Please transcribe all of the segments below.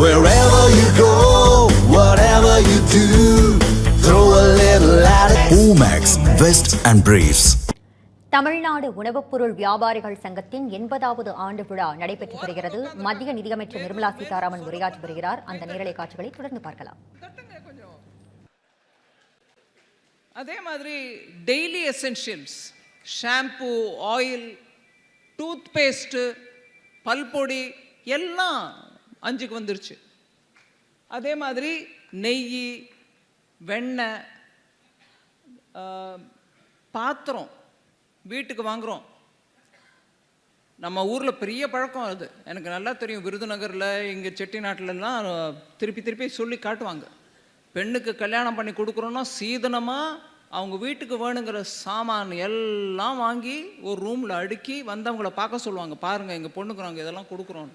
Wherever you go, whatever you do, throw a little at it. Omax, Vest and Briefs. Tamil Nadu உணவுப் பொருள் வியாபாரிகள் சங்கத்தின் 80வது ஆண்டு விழா நடைபெற்று வருகிறது. மத்திய நிதியமைச்சர் நிர்மலா சீதாராமன் உரையாற்றி வருகிறார். அந்த நேரலை காட்சிகளை தொடர்ந்து பார்க்கலாம். அதே மாதிரி daily essentials, shampoo, oil, toothpaste, பல்பொடி எல்லாம் 5க்கு வந்துருச்சு. அதே மாதிரி நெய், வெண்ணெய், பாத்திரம் வீட்டுக்கு வாங்குகிறோம். நம்ம ஊரில் பெரிய பழக்கம் அது, எனக்கு நல்லா தெரியும். விருதுநகரில், இங்கே செட்டிநாட்டிலலாம் திருப்பி திருப்பி சொல்லி காட்டுவாங்க. பெண்ணுக்கு கல்யாணம் பண்ணி கொடுக்குறோன்னா சீதனமாக அவங்க வீட்டுக்கு வேணுங்கிற சாமான் எல்லாம் வாங்கி ஒரு ரூமில் அடுக்கி வந்தவங்கள பார்க்க சொல்லுவாங்க. பாருங்கள், எங்கள் பொண்ணுக்கு நாங்கள் இதெல்லாம் கொடுக்குறோம்.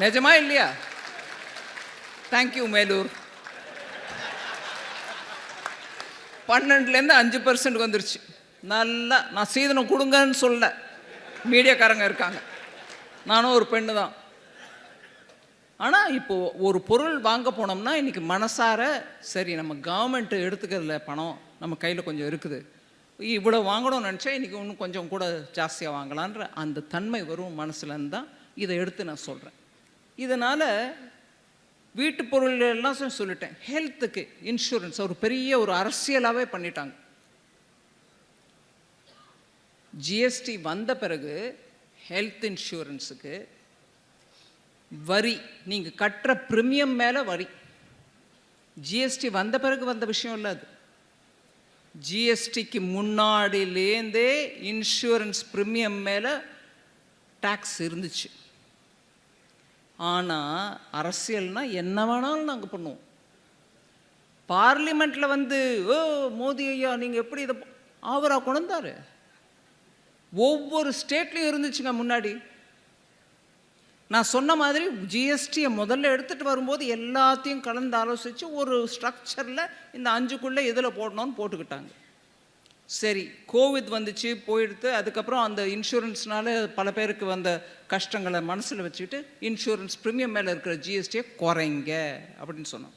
நிஜமா இல்லையா? தேங்க்யூ மேலூர். 12லேருந்து 5% வந்துருச்சு. நல்லா நான் சீதனம் கொடுங்கன்னு சொல்ல மீடியாக்காரங்க இருக்காங்க. நானும் ஒரு பெண்ணு தான். ஆனால் இப்போது ஒரு பொருள் வாங்க போனோம்னா இன்றைக்கி மனசார சரி, நம்ம கவர்மெண்ட் எடுத்துக்கிறதுல பணம் நம்ம கையில் கொஞ்சம் இருக்குது, இவ்வளோ வாங்கணும்னு நினச்சா இன்றைக்கி இன்னும் கொஞ்சம் கூட ஜாஸ்தியாக வாங்கலான்ற அந்த தன்மை வரும் மனசுலேருந்து தான் இதை எடுத்து நான் சொல்கிறேன். இதனால் வீட்டு பொருள் எல்லாம் சொல்லிட்டேன். ஹெல்த்துக்கு இன்சூரன்ஸ் ஒரு பெரிய ஒரு அரசியலாகவே பண்ணிட்டாங்க. ஜிஎஸ்டி வந்த பிறகு ஹெல்த் இன்சூரன்ஸுக்கு வரி, நீங்கள் கட்டுற ப்ரீமியம் மேலே வரி. ஜிஎஸ்டி வந்த பிறகு வந்த விஷயம் இல்லை அது. ஜிஎஸ்டிக்கு முன்னாடியிலேருந்தே இன்சூரன்ஸ் ப்ரீமியம் மேலே டேக்ஸ் இருந்துச்சு. ஆனால் அரசியல்னால் என்ன வேணாலும் நாங்கள் பண்ணுவோம். பார்லிமெண்ட்டில் வந்து ஓ மோடி ஐயா நீங்கள் எப்படி இதை அவராக கொண்டாரு. ஒவ்வொரு ஸ்டேட்லேயும் இருந்துச்சுங்க முன்னாடி. நான் சொன்ன மாதிரி ஜிஎஸ்டியை முதல்ல எடுத்துகிட்டு வரும்போது எல்லாத்தையும் கலந்து ஆலோசித்து ஒரு ஸ்ட்ரக்சரில் இந்த 5க்குள்ளே இதில் போடணும்னு போட்டுக்கிட்டாங்க. சரி, கோவிட் வந்துச்சு, போயிடுத்து. அதுக்கப்புறம் அந்த இன்சூரன்ஸ்னால பல பேருக்கு வந்த கஷ்டங்களை மனசில் வச்சுக்கிட்டு இன்சூரன்ஸ் ப்ரீமியம் மேலே இருக்கிற ஜிஎஸ்டியை குறைங்க அப்படின்னு சொன்னோம்.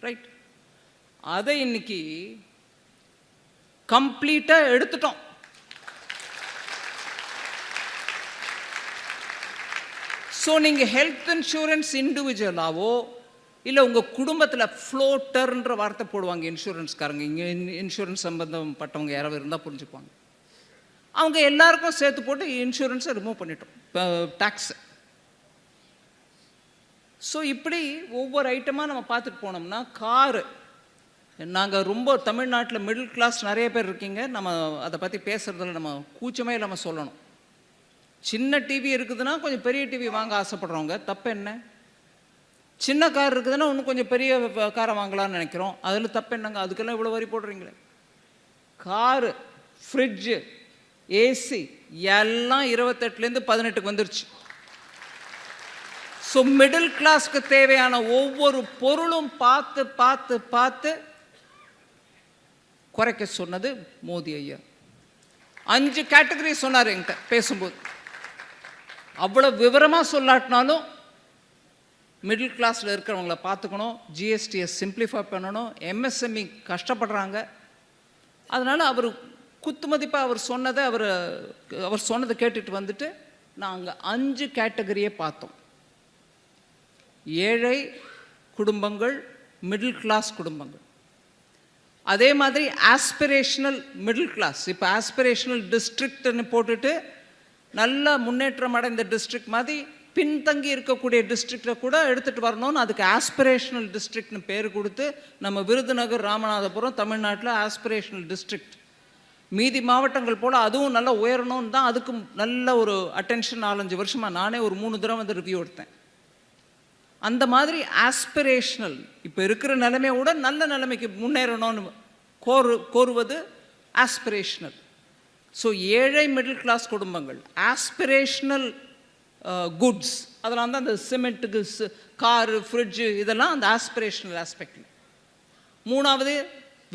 ரைட், அதை இன்னைக்கு கம்ப்ளீட்டாக எடுத்துட்டோம். ஸோ நீங்கள் ஹெல்த் இன்சூரன்ஸ் இண்டிவிஜுவலாவோ இல்லை உங்கள் குடும்பத்தில் ஃப்ளோட்டர்ன்ற வார்த்தை போடுவாங்க இன்சூரன்ஸ்காரங்க. இங்கே இன்சூரன்ஸ் சம்பந்தப்பட்டவங்க யாராவது இருந்தால் புரிஞ்சுக்குவாங்க. அவங்க எல்லாருக்கும் சேர்த்து போட்டு இன்சூரன்ஸை ரிமூவ் பண்ணிட்டோம், டேக்ஸை. ஸோ இப்படி ஒவ்வொரு ஐட்டமாக நம்ம பார்த்துட்டு போனோம்னா, காரு, நாங்கள் ரொம்ப தமிழ்நாட்டில் மிடில் கிளாஸ் நிறைய பேர் இருக்கீங்க. நம்ம அதை பற்றி பேசுகிறதுல நம்ம கூச்சமே இல்லாமல் சொல்லணும். சின்ன டிவி இருக்குதுன்னா கொஞ்சம் பெரிய டிவி வாங்க ஆசைப்படுறவங்க, தப்பு என்ன? சின்ன கார் இருக்குதுன்னா இன்னும் கொஞ்சம் பெரிய காரை வாங்கலாம்னு நினைக்கிறோம், அதில் தப்பு என்னங்க? அதுக்கெல்லாம் இவ்வளோ வரி போடுறீங்களே. காரு, ஃப்ரிட்ஜு, ஏசி எல்லாம் 28லேருந்து 18க்கு வந்துருச்சு. ஸோ மிடில் கிளாஸ்க்கு தேவையான ஒவ்வொரு பொருளும் பார்த்து பார்த்து பார்த்து குறைக்க சொன்னது மோடி ஐயா. 5 கேட்டகரி சொன்னார் என்கிட்ட பேசும்போது. அவ்வளோ விவரமாக சொல்லாட்டினாலும் மிடில் கிளாஸில் இருக்கிறவங்கள பார்த்துக்கணும், ஜிஎஸ்டியை சிம்பிளிஃபை பண்ணணும். எம்எஸ்எம்இ கஷ்டப்படுறாங்க. அதனால் அவர் குத்துமதிப்பாக அவர் சொன்னதை கேட்டுட்டு வந்துட்டு நாங்கள் 5 கேட்டகரியை பார்த்தோம். ஏழை குடும்பங்கள், மிடில் கிளாஸ் குடும்பங்கள், அதே மாதிரி ஆஸ்பிரேஷனல் மிடில் கிளாஸ். இப்போ ஆஸ்பிரேஷனல் டிஸ்ட்ரிக்ட்னு போட்டுட்டு நல்ல முன்னேற்றம் அடைந்த டிஸ்ட்ரிக்ட் மாதிரி பின்தங்கி இருக்கக்கூடிய டிஸ்ட்ரிக்டை கூட எடுத்துகிட்டு வரணும்னு அதுக்கு ஆஸ்பிரேஷனல் டிஸ்ட்ரிக்ட்னு பேர் கொடுத்து நம்ம விருதுநகர், ராமநாதபுரம் தமிழ்நாட்டில் ஆஸ்பிரேஷனல் டிஸ்ட்ரிக்ட். மீதி மாவட்டங்கள் போல் அதுவும் நல்லா உயரணும்னு தான் அதுக்கு நல்ல ஒரு அட்டென்ஷன் 4-5 வருஷமாக நானே ஒரு 3 தடவை வந்து ரிவ்யூ எடுத்தேன். அந்த மாதிரி ஆஸ்பிரேஷனல் இப்போ இருக்கிற நிலைமையோட நல்ல நிலைமைக்கு முன்னேறணும்னு கோருவது ஆஸ்பிரேஷனல். ஸோ ஏழை மிடில் கிளாஸ் குடும்பங்கள், ஆஸ்பிரேஷனல் குட்ஸ், அதெல்லாம் தான் அந்த சிமெண்ட்டுக்கு, காரு, ஃப்ரிட்ஜு, இதெல்லாம் அந்த ஆஸ்பிரேஷனல் ஆஸ்பெக்டில். 3வது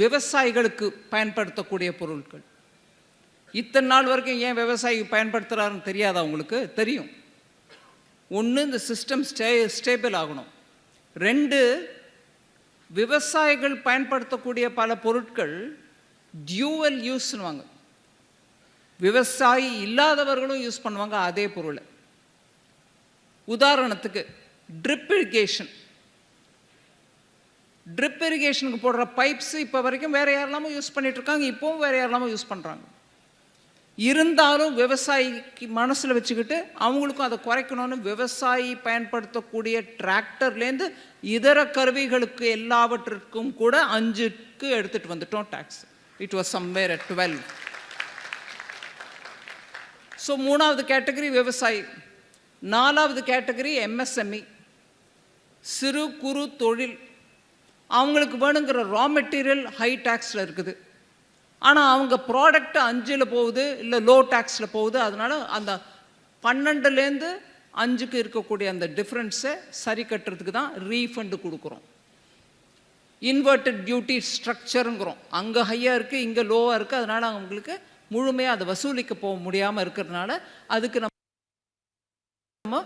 விவசாயிகளுக்கு பயன்படுத்தக்கூடிய பொருட்கள். இத்தனை நாள் வரைக்கும் ஏன் விவசாயி பயன்படுத்துகிறாருன்னு தெரியாதா உங்களுக்கு? தெரியும். ஒன்று, இந்த சிஸ்டம் ஸ்டேபிள் ஆகணும். 2, விவசாயிகள் பயன்படுத்தக்கூடிய பல பொருட்கள் டியூவல் யூஸ்னுவாங்க. விவசாயி இல்லாதவர்களும் யூஸ் பண்ணுவாங்க அதே பொருளை. உதாரணத்துக்கு ட்ரிப் இரிகேஷனுக்கு போடுற பைப்ஸ் இப்போ வரைக்கும் வேறு யாரெல்லாமோ யூஸ் பண்ணிட்டு இருக்காங்க, இப்போவும் வேறு யாரெல்லாமோ யூஸ் பண்ணுறாங்க. இருந்தாலும் விவசாயிக்கு மனசில் வச்சுக்கிட்டு அவங்களுக்கும் அதை குறைக்கணும்னு விவசாயி பயன்படுத்தக்கூடிய டிராக்டர்லேருந்து இதர கருவிகளுக்கு எல்லாவற்றிற்கும் கூட 5க்கு எடுத்துகிட்டு வந்துட்டோம் tax. It was somewhere at 12. So 3வது கேட்டகரி விவசாயி. 4வது கேட்டகரி MSME, சிறு குறு தொழில். அவங்களுக்கு வேணுங்கிற ரா மெட்டீரியல் ஹை டேக்ஸில் இருக்குது, ஆனால் அவங்க ப்ராடக்ட் 5ல் போகுது, இல்லை லோ டேக்ஸில் போகுது. அதனால் அந்த 12லேருந்து 5க்கு இருக்கக்கூடிய அந்த டிஃப்ரென்ஸை சரி கட்டுறதுக்கு தான் ரீஃபண்டு கொடுக்குறோம். இன்வெர்டட் டியூட்டி ஸ்ட்ரக்சருங்கிறோம். அங்கே ஹையாக இருக்குது, இங்கே லோவாக இருக்குது. அதனால் அவங்களுக்கு முழுமையாக அதை வசூலிக்க போக முடியாமல் இருக்கிறதுனால அதுக்கு நம்ம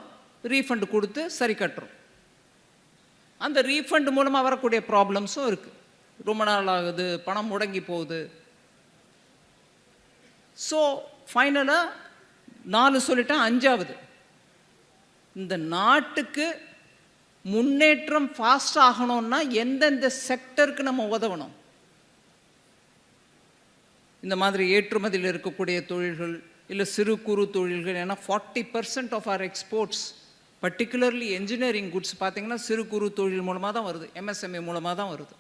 ரீஃபண்டு கொடுத்து சரி கட்டுறோம். அந்த ரீஃபண்ட் மூலமாக வரக்கூடிய ப்ராப்ளம்ஸும் இருக்குது. ரொம்ப நாள் ஆகுது, பணம் முடங்கி போகுது. ஸோ ஃபைனலாக 4 சொல்லிட்டேன். 5வது, இந்த நாட்டுக்கு முன்னேற்றம் ஃபாஸ்ட் ஆகணும்னா எந்தெந்த செக்டருக்கு நம்ம உதவணும். இந்த மாதிரி ஏற்றுமதியில் இருக்கக்கூடிய தொழில்கள், இல்லை சிறு குறு தொழில்கள். ஏன்னா 40% of our exports, particularly engineering goods பார்த்தீங்கன்னா சிறு குறு தொழில் மூலமாக தான் வருது, MSME மூலமாக தான் வருது.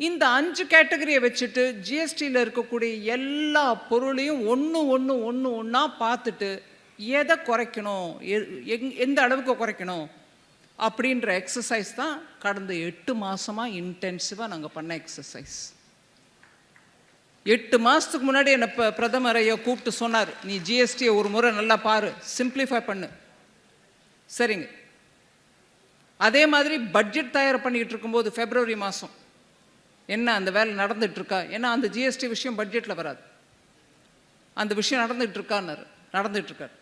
இந்த 5 கேட்டகரியை வச்சுட்டு ஜிஎஸ்டியில் இருக்கக்கூடிய எல்லா பொருளையும் ஒன்றா பார்த்துட்டு எதை குறைக்கணும், எந்த அளவுக்கு குறைக்கணும் அப்படின்ற எக்ஸசைஸ் தான் கடந்த 8 மாதமாக இன்டென்சிவாக நாங்கள் பண்ண எக்ஸசைஸ். 8 மாதத்துக்கு முன்னாடி என்னை பிரதமர் ஐயா கூப்பிட்டு சொன்னார், நீ ஜிஎஸ்டியை ஒரு முறை நல்லா பாரு, சிம்பிளிஃபை பண்ணு. சரிங்க. அதே மாதிரி பட்ஜெட் தயார் பண்ணிக்கிட்டு இருக்கும்போது February மாதம் என்ன அந்த வேலை நடந்துகிட்ருக்கா, ஏன்னா அந்த ஜிஎஸ்டி விஷயம் பட்ஜெட்டில் வராது, அந்த விஷயம் நடந்துகிட்ருக்கார்.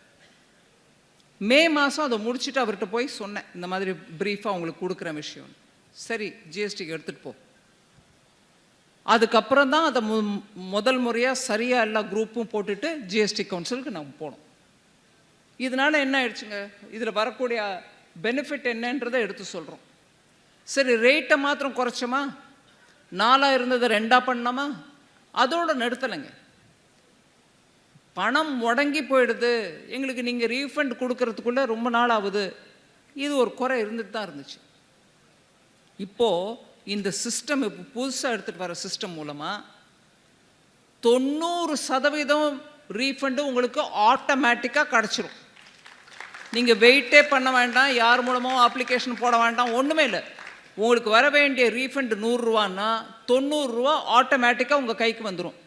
மே மாதம் அதை முடிச்சுட்டு அவர்கிட்ட போய் சொன்னேன், இந்த மாதிரி ப்ரீஃபாக உங்களுக்கு கொடுக்குற விஷயம். சரி, ஜிஎஸ்டிக்கு எடுத்துகிட்டு போ. அதுக்கப்புறம் தான் அதை முதல் முறையாக சரியாக எல்லா குரூப்பும் போட்டுட்டு ஜிஎஸ்டி கவுன்சிலுக்கு நம்ம போனோம். இதனால் என்ன ஆயிடுச்சுங்க, இதில் வரக்கூடிய பெனிஃபிட் என்னன்றதை எடுத்து சொல்கிறோம். சரி, ரேட்டை மாத்திரம் குறைச்சோமா, 4 இருந்ததை 2 பண்ணோமா, அதோடு நிறுத்தலைங்க. பணம் முடங்கி போயிடுது எங்களுக்கு, நீங்கள் ரீஃபண்ட் கொடுக்கறதுக்குள்ளே ரொம்ப நாள் ஆகுது. இது ஒரு குறை இருந்துட்டு தான் இருந்துச்சு. இப்போது இந்த சிஸ்டம், இப்போ புதுசாக எடுத்துகிட்டு வர சிஸ்டம் மூலமாக 90% ரீஃபண்டு உங்களுக்கு ஆட்டோமேட்டிக்காக கிடச்சிரும். நீங்கள் வெயிட்டே பண்ண வேண்டாம், யார் மூலமாக அப்ளிகேஷன் போட வேண்டாம், ஒன்றுமே இல்லை. உங்களுக்கு வர வேண்டிய ரீஃபண்ட் 100 ரூபான்னா 90 ரூபா ஆட்டோமேட்டிக்காக உங்கள் கைக்கு வந்துடும்.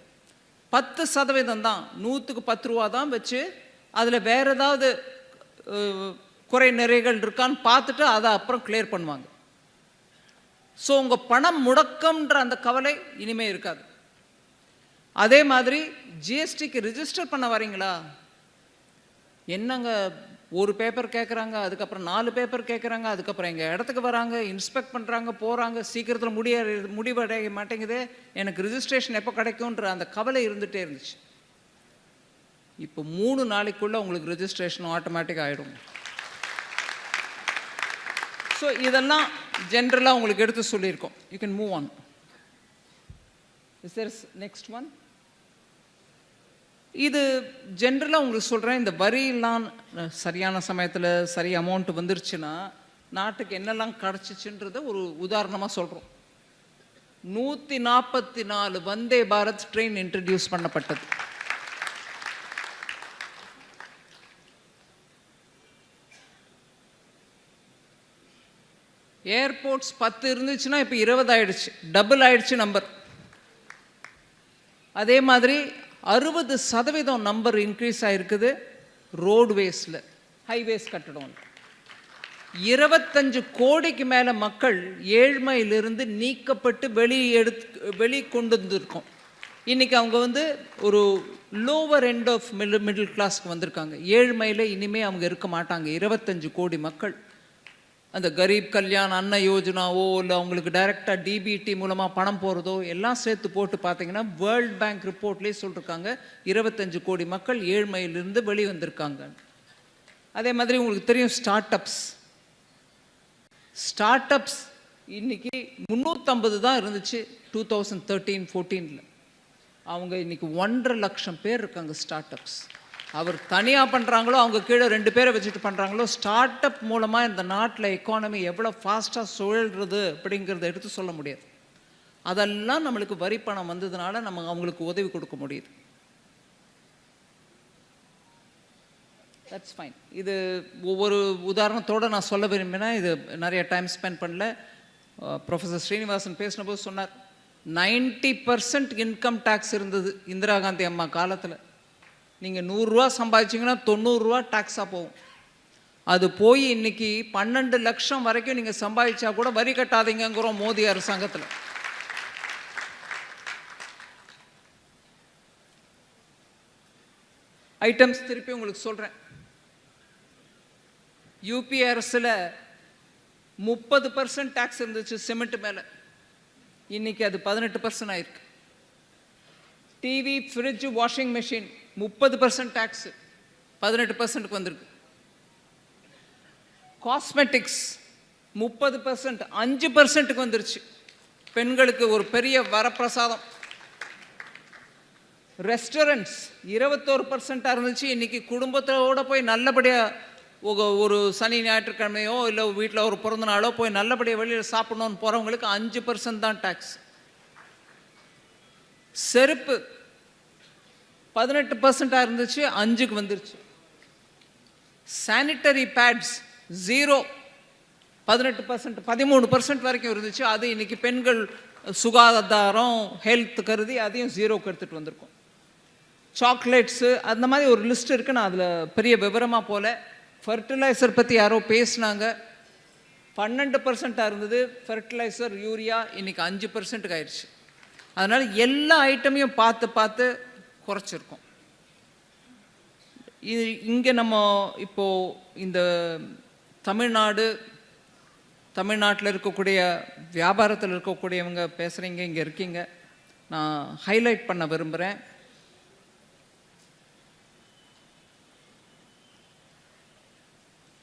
10% தான், 100க்கு 10 ரூபா தான் வச்சு அதில் வேறு ஏதாவது குறை நிறைகள் இருக்கான்னு பார்த்துட்டு அதை அப்புறம் கிளியர் பண்ணுவாங்க. ஸோ உங்கள் பணம் முடக்கம்ன்ற அந்த கவலை இனிமேல் இருக்காது. அதே மாதிரி ஜிஎஸ்டிக்கு ரிஜிஸ்டர் பண்ண வரீங்களா, என்னங்க ஒரு பேப்பர் கேட்குறாங்க, அதுக்கப்புறம் 4 பேப்பர் கேட்குறாங்க, அதுக்கப்புறம் எங்கள் இடத்துக்கு வராங்க, இன்ஸ்பெக்ட் பண்ணுறாங்க, போகிறாங்க, சீக்கிரத்தில் முடிவடைய மாட்டேங்குது, எனக்கு ரிஜிஸ்ட்ரேஷன் எப்போ கிடைக்கும்ன்ற அந்த கவலை இருந்துகிட்டே இருந்துச்சு. இப்போ 3 நாளைக்குள்ளே உங்களுக்கு ரிஜிஸ்ட்ரேஷன் ஆட்டோமேட்டிக் ஆகிடும். ஸோ இதெல்லாம் ஜென்ரலாக உங்களுக்கு எடுத்து சொல்லியிருக்கோம். You can move on. Is there next one? இது ஜென்ரலாக உங்களுக்கு சொல்கிறேன், இந்த வரியெல்லாம் சரியான சமயத்தில் சரி அமௌண்ட் வந்துருச்சுன்னா நாட்டுக்கு என்னெல்லாம் கிடச்சிச்சுன்றத ஒரு உதாரணமாக சொல்கிறோம். 144 வந்தே பாரத் ட்ரெயின் இன்ட்ரடியூஸ் பண்ணப்பட்டது. ஏர்போர்ட்ஸ் 10 இருந்துச்சுன்னா இப்போ 20 ஆயிடுச்சு, டபுள் ஆயிடுச்சு நம்பர். அதே மாதிரி 60% நம்பர் இன்க்ரீஸ் ஆகிருக்குது ரோட்வேஸில், ஹைவேஸ் கட்டடம். 25 கோடிக்கு மேலே மக்கள் ஏழ்மையிலிருந்து நீக்கப்பட்டு வெளி கொண்டு வந்திருக்கோம். இன்றைக்கி அவங்க ஒரு லோவர் எண்ட் ஆஃப் மிடில் கிளாஸ்க்கு வந்திருக்காங்க. ஏழ்மையில் இனிமேல் அவங்க இருக்க மாட்டாங்க. 25 கோடி மக்கள் அந்த கரீப் கல்யாண் அன்ன யோஜனாவோ இல்லை அவங்களுக்கு டைரெக்டாக டிபிடி மூலமாக பணம் போகிறதோ எல்லாம் சேர்த்து போட்டு பார்த்தீங்கன்னா வேர்ல்ட் பேங்க் ரிப்போர்ட்லேயே சொல்லியிருக்காங்க 25 கோடி மக்கள் ஏழ்மையிலிருந்து வெளிவந்திருக்காங்க. அதே மாதிரி உங்களுக்கு தெரியும் ஸ்டார்ட் அப்ஸ் இன்னைக்கு 350 தான் இருந்துச்சு 2013-14. அவங்க இன்னைக்கு 1.5 லட்சம் பேர் இருக்காங்க ஸ்டார்ட் அப்ஸ். அவர் தனியாக பண்ணுறாங்களோ அவங்க கீழே 2 பேரை வச்சுட்டு பண்ணுறாங்களோ ஸ்டார்ட் அப் மூலமாக இந்த நாட்டில் எக்கானமி எவ்வளோ ஃபாஸ்ட்டாக சுழல்றது அப்படிங்கிறத எடுத்து சொல்ல முடியாது. அதெல்லாம் நம்மளுக்கு வரி பணம் வந்ததுனால நம்ம அவங்களுக்கு உதவி கொடுக்க முடியுது. That's fine. இது ஒவ்வொரு உதாரணத்தோடு நான் சொல்ல விரும்பினா இது நிறைய டைம் ஸ்பெண்ட் பண்ணல. ப்ரொஃபஸர் ஸ்ரீனிவாசன் பேசினபோது சொன்னார் 90% இன்கம் டேக்ஸ் இருந்தது இந்திரா காந்தி அம்மா காலத்தில். நீங்கள் 100 ரூபா சம்பாதிச்சிங்கன்னா 90 ரூபா டேக்ஸாக போகும். அது போய் இன்னைக்கு 12 லட்சம் வரைக்கும் நீங்கள் சம்பாதிச்சா கூட வரி கட்டாதீங்கிறோம் மோடி அரசாங்கத்தில். ஐட்டம்ஸ் திருப்பி உங்களுக்கு சொல்கிறேன். யூபி அரசில் 30% டேக்ஸ் இருந்துச்சு சிமெண்ட் மேலே, இன்னைக்கு அது 18% ஆயிருக்கு. TV, fridge, washing machine 30% tax 18%க்கு வந்திருக்கு. காஸ்மெட்டிக்ஸ் 30% 5%க்கு வந்துருச்சு. பெண்களுக்கு ஒரு பெரிய வரப்பிரசாதம். ரெஸ்டாரண்ட்ஸ் 21% இருந்துச்சு, இன்னைக்கு குடும்பத்தோட போய் நல்லபடியாக ஒரு சனி ஞாயிற்றுக்கிழமையோ இல்லை வீட்டில் ஒரு பிறந்த நாளோ போய் நல்லபடியாக வெளியில் சாப்பிடணும்னு போகிறவங்களுக்கு 5% தான் டேக்ஸ். செருப்பு 18% இருந்துச்சு, 5க்கு வந்துருச்சு. சானிட்டரி பேட்ஸ் 0 18%, 13% வரைக்கும் இருந்துச்சு. அது இன்னைக்கு பெண்கள் சுகாதாரம் ஹெல்த் கருதி அதையும் 0க்கு எடுத்துகிட்டு வந்திருக்கோம். சாக்லேட்ஸு அந்த மாதிரி ஒரு லிஸ்ட் இருக்குது. நான் அதில் பெரிய விவரமாக போல. ஃபர்டிலைசர் பற்றி யாரோ பேசினாங்க. 12% இருந்தது ஃபர்டிலைசர், யூரியா, இன்னைக்கு 5%க்கு ஆயிடுச்சு. அதனால் எல்லா ஐட்டமையும் பார்த்து குறைச்சிருக்கோம். இது இங்கே நம்ம இப்போது இந்த தமிழ்நாட்டில் இருக்கக்கூடிய வியாபாரத்தில் இருக்கக்கூடியவங்க பேசுகிறீங்க, இங்கே இருக்கீங்க. நான் ஹைலைட் பண்ண விரும்புகிறேன்.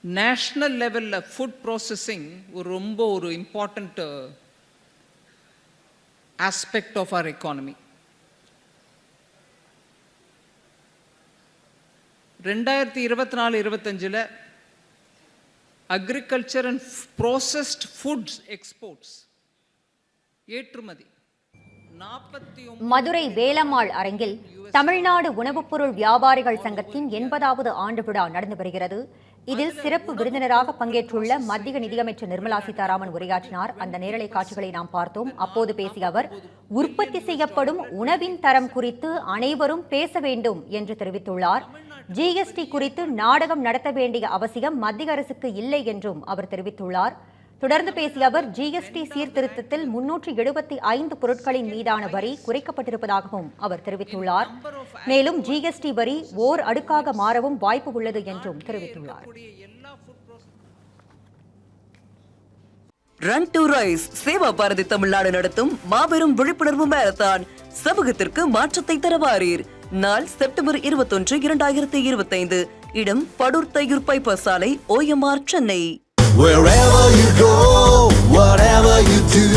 நேஷ்னல் லெவலில் ஃபுட் ப்ராசஸிங் ரொம்ப important aspect of our economy. 2024-25 agriculture and processed foods exports ஏற்றுமதி 49. மதுரை வேலம்மாள் அரங்கில் தமிழ்நாடு உணவுப் பொருள் வியாபாரிகள் சங்கத்தின் 80வது ஆண்டு விழா நடந்து வருகிறது. இதில் சிறப்பு விருந்தினராக பங்கேற்றுள்ள மத்திய நிதியமைச்சர் நிர்மலா சீதாராமன் உரையாற்றினார். அந்த நேரலை காட்சிகளை நாம் பார்த்தோம். அப்போது பேசிய அவர், உற்பத்தி செய்யப்படும் உணவின் தரம் குறித்து அனைவரும் பேச வேண்டும் என்று தெரிவித்துள்ளார். ஜிஎஸ்டி குறித்து நாடகம் நடத்த வேண்டிய அவசியம் மத்திய அரசுக்கு இல்லை என்றும் அவர் தெரிவித்துள்ளார். தொடர்ந்து பேசிய அவர், ஜிஎஸ்டி சீர்திருத்தத்தில் 375 பொருட்களின் மீதான வரி குறைக்கப்பட்டிருப்பதாகவும் அவர் தெரிவித்துள்ளார். மேலும் ஜிஎஸ்டி வரி ஓர் அடுக்காக மாறவும் வாய்ப்பு உள்ளது என்றும் தெரிவித்துள்ளார். Run to rise Seva Bharati Tamil Nadu நடத்தும் மாபெரும் விழிப்புணர்வு மாரத்தான். சமூகத்திற்கு மாற்றத்தை தரவாரீர். நாள் செப்டம்பர் 21, 2025. இடம் படூர் தையூர் பைபாஸ் சாலை, OMR, Chennai. Wherever you go, whatever you do,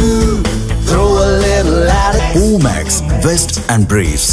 throw a little at it. Omax, Vest and Briefs.